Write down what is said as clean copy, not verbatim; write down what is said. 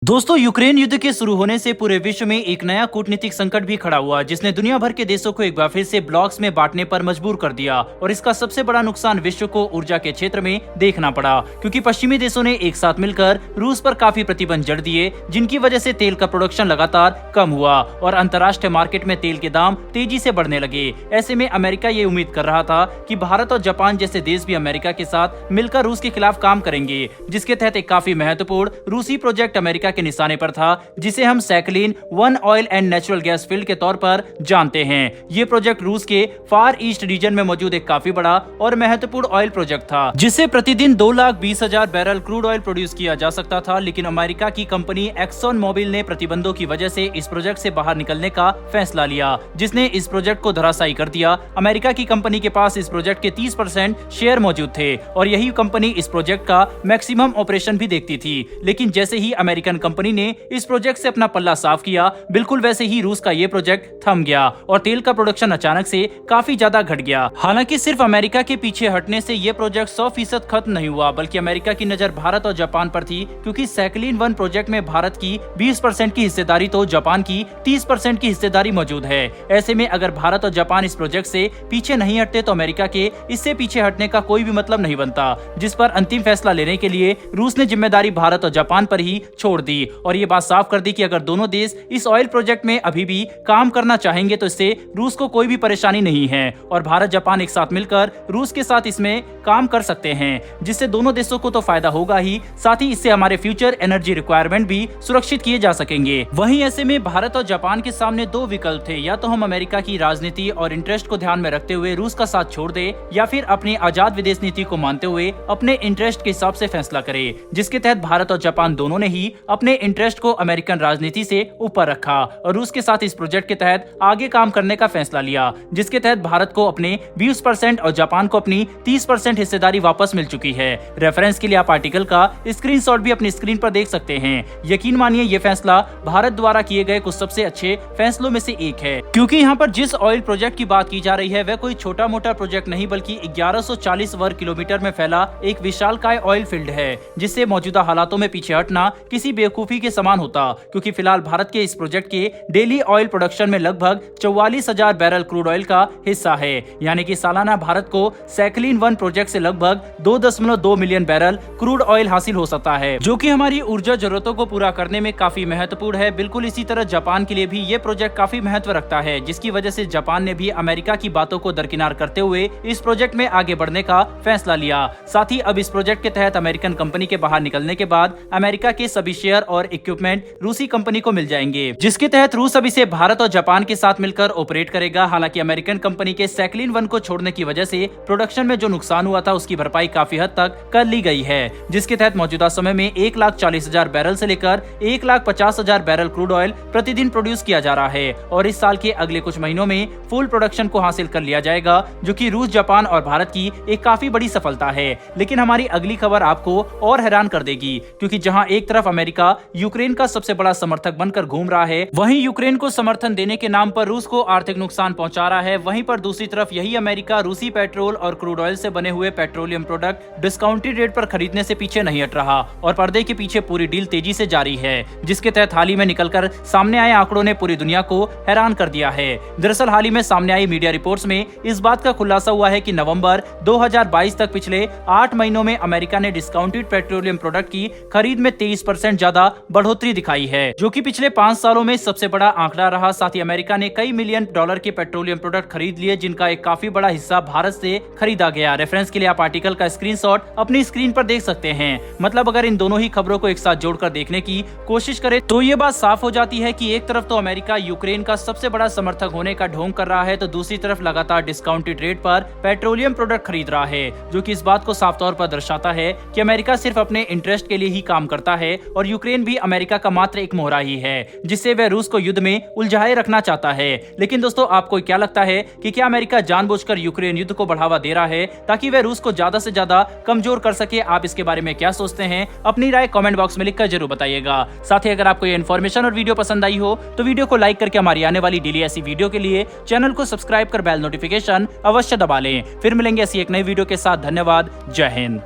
दोस्तों, यूक्रेन युद्ध के शुरू होने से पूरे विश्व में एक नया कूटनीतिक संकट भी खड़ा हुआ, जिसने दुनिया भर के देशों को एक बार फिर से ब्लॉक्स में बांटने पर मजबूर कर दिया। और इसका सबसे बड़ा नुकसान विश्व को ऊर्जा के क्षेत्र में देखना पड़ा, क्योंकि पश्चिमी देशों ने एक साथ मिलकर रूस पर काफी प्रतिबंध जड़ दिए, जिनकी वजह से तेल का प्रोडक्शन लगातार कम हुआ और अंतर्राष्ट्रीय मार्केट में तेल के दाम तेजी से बढ़ने लगे। ऐसे में अमेरिका ये उम्मीद कर रहा था कि भारत और जापान जैसे देश भी अमेरिका के साथ मिलकर रूस के खिलाफ काम करेंगे, जिसके तहत एक काफी महत्वपूर्ण रूसी प्रोजेक्ट अमेरिका के निशाने पर था, जिसे हम सैकलिन 1 oil and natural gas field के तौर पर जानते हैं। ये प्रोजेक्ट रूस के फार ईस्ट रीजन में मौजूद एक काफी बड़ा और महत्वपूर्ण ऑयल प्रोजेक्ट था, जिससे प्रतिदिन 2,20,000 बैरल क्रूड ऑयल प्रोड्यूस किया जा सकता था। लेकिन अमेरिका की कंपनी एक्सॉन मोबिल ने प्रतिबंधों की वजह से इस प्रोजेक्ट से बाहर निकलने का फैसला लिया, जिसने इस प्रोजेक्ट को धराशायी कर दिया। अमेरिका की कंपनी के पास इस प्रोजेक्ट के 30% शेयर मौजूद थे और यही कंपनी इस प्रोजेक्ट का मैक्सिमम ऑपरेशन भी देखती थी। लेकिन जैसे ही अमेरिकन कंपनी ने इस प्रोजेक्ट से अपना पल्ला साफ किया, बिल्कुल वैसे ही रूस का ये प्रोजेक्ट थम गया और तेल का प्रोडक्शन अचानक से काफी ज्यादा घट गया। हालांकि सिर्फ अमेरिका के पीछे हटने से ये प्रोजेक्ट 100% खत्म नहीं हुआ, बल्कि अमेरिका की नजर भारत और जापान पर थी, क्योंकि सैकलिन 1 प्रोजेक्ट में भारत की 20% की हिस्सेदारी तो जापान की 30% की हिस्सेदारी मौजूद है। ऐसे में अगर भारत और जापान इस प्रोजेक्ट से पीछे नहीं हटते तो अमेरिका के इससे पीछे हटने का कोई भी मतलब नहीं बनता, जिस पर अंतिम फैसला लेने के लिए रूस ने जिम्मेदारी भारत और जापान पर ही छोड़ दी और ये बात साफ कर दी कि अगर दोनों देश इस ऑयल प्रोजेक्ट में अभी भी काम करना चाहेंगे तो इससे रूस को कोई भी परेशानी नहीं है और भारत जापान एक साथ मिलकर रूस के साथ इसमें काम कर सकते हैं, जिससे दोनों देशों को तो फायदा होगा ही, साथ ही इससे हमारे फ्यूचर एनर्जी रिक्वायरमेंट भी सुरक्षित किए जा सकेंगे। वहीं ऐसे में भारत और जापान के सामने दो विकल्प थे, या तो हम अमेरिका की राजनीति और इंटरेस्ट को ध्यान में रखते हुए रूस का साथ छोड़ दे, या फिर अपनी आजाद विदेश नीति को मानते हुए अपने इंटरेस्ट के हिसाब से फैसला करे, जिसके तहत भारत और जापान दोनों ने ही अपने इंटरेस्ट को अमेरिकन राजनीति से ऊपर रखा और रूस के साथ इस प्रोजेक्ट के तहत आगे काम करने का फैसला लिया, जिसके तहत भारत को अपने 20% और जापान को अपनी 30% हिस्सेदारी वापस मिल चुकी है। रेफरेंस के लिए आप आर्टिकल का स्क्रीनशॉट भी अपनी स्क्रीन पर देख सकते हैं। यकीन मानिए ये फैसला भारत द्वारा किए गए कुछ सबसे अच्छे फैसलों में से एक है, क्योंकि यहाँ पर जिस ऑयल प्रोजेक्ट की बात की जा रही है वह कोई छोटा मोटा प्रोजेक्ट नहीं, बल्कि 1140 वर्ग किलोमीटर में फैला एक विशालकाय ऑयल फील्ड है, जिससे मौजूदा हालातों में पीछे हटना किसी बेवकूफी के समान होता, क्योंकि फिलहाल भारत के इस प्रोजेक्ट के डेली ऑयल प्रोडक्शन में लगभग 44,000 बैरल क्रूड ऑयल का हिस्सा है। यानी कि सालाना भारत को सैकलिन 1 प्रोजेक्ट से लगभग 2.2 मिलियन बैरल क्रूड ऑयल हासिल हो सकता है, जो कि हमारी ऊर्जा जरूरतों को पूरा करने में काफी महत्वपूर्ण है। बिल्कुल इसी तरह जापान के लिए भी ये प्रोजेक्ट काफी महत्व रखता है, जिसकी वजह से जापान ने भी अमेरिका की बातों को दरकिनार करते हुए इस प्रोजेक्ट में आगे बढ़ने का फैसला लिया। साथ ही अब इस प्रोजेक्ट के तहत अमेरिकन कंपनी के बाहर निकलने के बाद अमेरिका के सभी शेयर और इक्विपमेंट रूसी कंपनी को मिल जाएंगे, जिसके तहत रूस अब इसे भारत और जापान के साथ मिलकर ऑपरेट करेगा। हालांकि अमेरिकन कंपनी के सैकलिन 1 को छोड़ने की वजह से प्रोडक्शन में जो नुकसान हुआ था उसकी भरपाई काफी हद तक कर ली गई है, जिसके तहत मौजूदा समय में 1,40,000 बैरल से लेकर 1,50,000 बैरल क्रूड ऑयल प्रतिदिन प्रोड्यूस किया जा रहा है और इस साल के अगले कुछ महीनों में फुल प्रोडक्शन को हासिल कर लिया जाएगा, जो कि रूस, जापान और भारत की एक काफी बड़ी सफलता है। लेकिन हमारी अगली खबर आपको और हैरान कर देगी, क्योंकि जहां एक तरफ अमेरिका यूक्रेन का सबसे बड़ा समर्थक बनकर घूम रहा है, वहीं यूक्रेन को समर्थन देने के नाम पर रूस को आर्थिक नुकसान पहुंचा रहा है। वहीं पर दूसरी तरफ यही अमेरिका रूसी पेट्रोल और क्रूड ऑयल से बने हुए पेट्रोलियम प्रोडक्ट डिस्काउंटेड रेट पर खरीदने से पीछे नहीं हट रहा और पर्दे के पीछे पूरी डील तेजी से जारी है, जिसके तहत हाल ही में निकलकर सामने आए आंकड़ों ने पूरी दुनिया को हैरान कर दिया है। दरअसल हाल ही में सामने आई मीडिया रिपोर्ट्स में इस बात का खुलासा हुआ है कि नवंबर 2022 तक पिछले 8 महीनों में अमेरिका ने डिस्काउंटेड पेट्रोलियम प्रोडक्ट की खरीद में 23% ज्यादा बढ़ोतरी दिखाई है, जो कि पिछले 5 सालों में सबसे बड़ा आंकड़ा रहा। साथ ही अमेरिका ने कई मिलियन डॉलर के पेट्रोलियम प्रोडक्ट खरीद लिए, जिनका एक काफी बड़ा हिस्सा भारत से खरीदा गया। रेफरेंस के लिए आप आर्टिकल का स्क्रीनशॉट अपनी स्क्रीन पर देख सकते हैं। मतलब अगर इन दोनों ही खबरों को एक साथ जोड़कर देखने की कोशिश करें तो ये बात साफ हो जाती है कि एक तरफ तो अमेरिका यूक्रेन का सबसे बड़ा समर्थक होने का ढोंग कर रहा है, तो दूसरी तरफ लगातार डिस्काउंटेड रेट पर पेट्रोलियम प्रोडक्ट खरीद रहा है, जो कि इस बात को साफ तौर पर दर्शाता है कि अमेरिका सिर्फ अपने इंटरेस्ट के लिए ही काम करता है और यूक्रेन भी अमेरिका का मात्र एक मोहरा ही है, जिससे वह रूस को युद्ध में उलझाए रखना चाहता है। लेकिन दोस्तों, आपको क्या लगता है कि क्या अमेरिका जानबूझकर यूक्रेन युद्ध को बढ़ावा दे रहा है ताकि वह रूस को ज्यादा से ज्यादा कमजोर कर सके? आप इसके बारे में क्या सोचते हैं? अपनी राय कमेंट बॉक्स में लिखकर जरूर बताइएगा। साथ ही अगर आपको ये इन्फॉर्मेशन और वीडियो पसंद आई हो तो वीडियो को लाइक करके हमारी आने वाली डेली ऐसी वीडियो के लिए चैनल को सब्सक्राइब कर बेल नोटिफिकेशन अवश्य दबा लें। फिर मिलेंगे ऐसी एक नई वीडियो के साथ। धन्यवाद। जय हिंद।